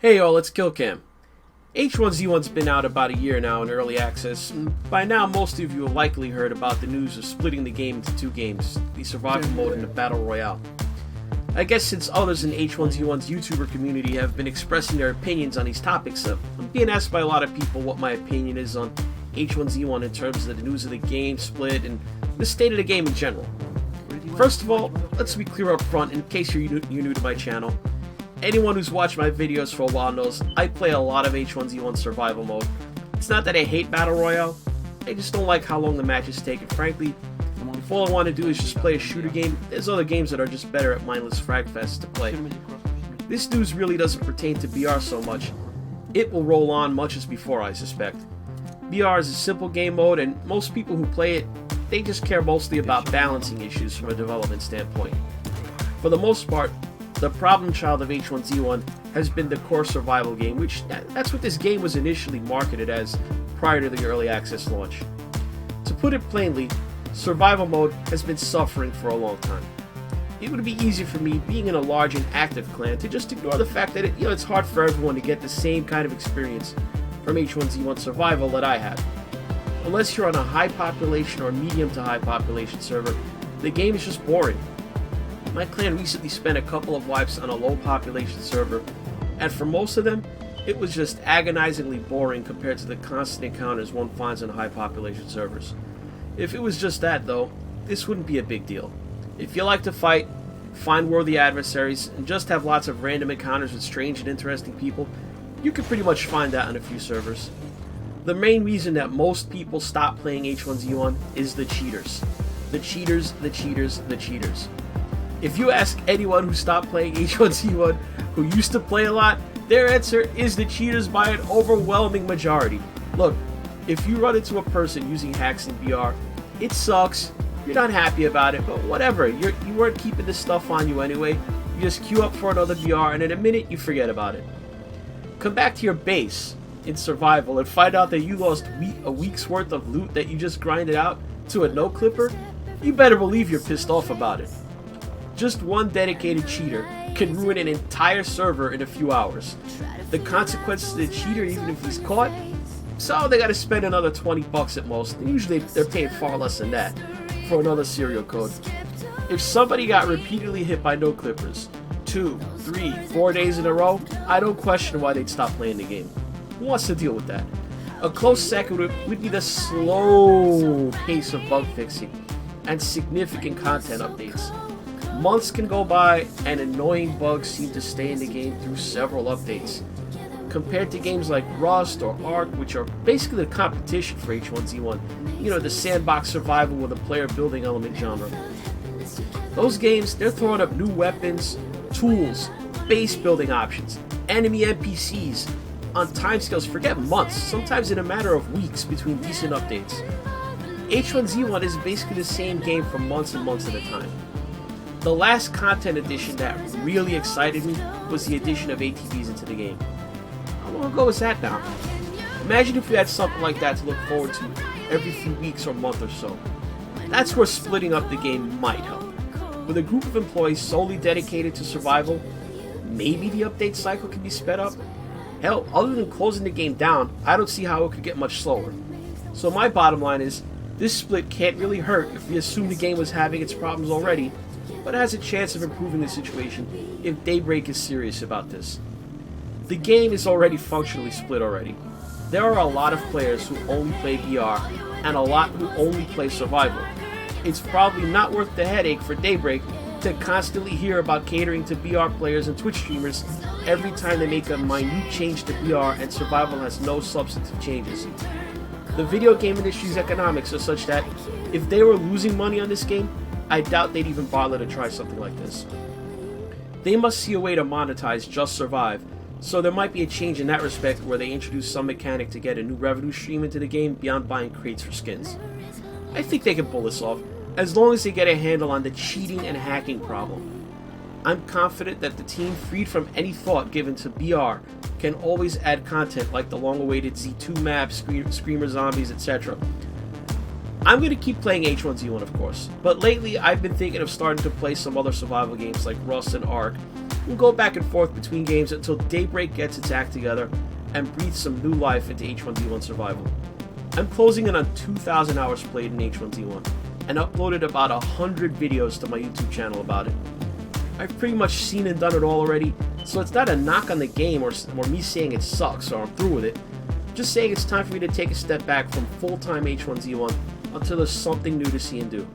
Hey y'all, it's KillCam. H1Z1's been out about a year now in early access, and by now most of you have likely heard about the news of splitting the game into two games, the survival mode and the battle royale. I guess since others in H1Z1's YouTuber community have been expressing their opinions on these topics, I'm being asked by a lot of people what my opinion is on H1Z1 in terms of the news of the game split and the state of the game in general. First of all, let's be clear up front in case you're new to my channel. Anyone who's watched my videos for a while knows I play a lot of H1Z1 survival mode. It's not that I hate Battle Royale, I just don't like how long the matches take, and frankly, if all I want to do is just play a shooter game, there's other games that are just better at mindless fragfests to play. This news really doesn't pertain to BR so much. It will roll on much as before, I suspect. BR is a simple game mode, and most people who play it, they just care mostly about balancing issues from a development standpoint. For the most part, the problem child of H1Z1 has been the core survival game, which that's what this game was initially marketed as prior to the early access launch. To put it plainly, survival mode has been suffering for a long time. It would be easy for me, being in a large and active clan, to just ignore the fact that it's hard for everyone to get the same kind of experience from H1Z1 survival that I have. Unless you're on a high population or medium to high population server, the game is just boring. My clan recently spent a couple of wipes on a low population server, and for most of them, it was just agonizingly boring compared to the constant encounters one finds on high population servers. If it was just that though, this wouldn't be a big deal. If you like to fight, find worthy adversaries, and just have lots of random encounters with strange and interesting people, you could pretty much find that on a few servers. The main reason that most people stop playing H1Z1 is the cheaters. The cheaters, the cheaters, the cheaters. If you ask anyone who stopped playing H1Z1 who used to play a lot, their answer is the cheaters by an overwhelming majority. Look, if you run into a person using hacks in BR, it sucks, you're not happy about it, but whatever, you weren't keeping this stuff on you anyway, you just queue up for another BR and in a minute you forget about it. Come back to your base in survival and find out that you lost a week's worth of loot that you just grinded out to a no-clipper, you better believe you're pissed off about it. Just one dedicated cheater can ruin an entire server in a few hours. The consequences to the cheater, even if he's caught, so they gotta spend another 20 bucks at most. Usually they're paying far less than that for another serial code. If somebody got repeatedly hit by no clippers 2, 3, 4 days in a row, I don't question why they'd stop playing the game. Who wants to deal with that? A close second would be the slow pace of bug fixing and significant content updates. Months can go by and annoying bugs seem to stay in the game through several updates. Compared to games like Rust or Ark, which are basically the competition for H1Z1, the sandbox survival with a player building element genre. Those games, they're throwing up new weapons, tools, base building options, enemy NPCs, on timescales, forget months, sometimes in a matter of weeks between decent updates. H1Z1 is basically the same game for months and months at a time. The last content addition that really excited me was the addition of ATVs into the game. How long ago was that now? Imagine if we had something like that to look forward to every few weeks or month or so. That's where splitting up the game might help. With a group of employees solely dedicated to survival, maybe the update cycle can be sped up. Hell, other than closing the game down, I don't see how it could get much slower. So my bottom line is, this split can't really hurt if we assume the game was having its problems already, but has a chance of improving the situation if Daybreak is serious about this. The game is already functionally split already. There are a lot of players who only play BR and a lot who only play survival. It's probably not worth the headache for Daybreak to constantly hear about catering to BR players and Twitch streamers every time they make a minute change to BR and survival has no substantive changes. The video game industry's economics are such that if they were losing money on this game, I doubt they'd even bother to try something like this. They must see a way to monetize Just Survive, so there might be a change in that respect where they introduce some mechanic to get a new revenue stream into the game beyond buying crates for skins. I think they can pull this off, as long as they get a handle on the cheating and hacking problem. I'm confident that the team, freed from any thought given to BR, can always add content like the long-awaited Z2 map, Screamer Zombies, etc. I'm going to keep playing H1Z1 of course, but lately I've been thinking of starting to play some other survival games like Rust and Ark, We'll go back and forth between games until Daybreak gets its act together and breathes some new life into H1Z1 Survival. I'm closing in on 2,000 hours played in H1Z1, and uploaded about 100 videos to my YouTube channel about it. I've pretty much seen and done it all already, so it's not a knock on the game or me saying it sucks or I'm through with it. I'm just saying it's time for me to take a step back from full-time H1Z1 until there's something new to see and do.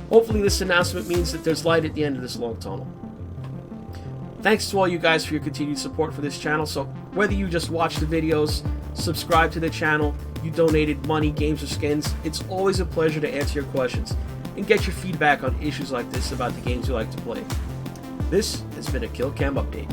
Hopefully this announcement means that there's light at the end of this long tunnel. Thanks to all you guys for your continued support for this channel. So whether you just watch the videos, subscribe to the channel, you donated money, games, or skins, it's always a pleasure to answer your questions and get your feedback on issues like this about the games you like to play. This has been a Kill Cam Update.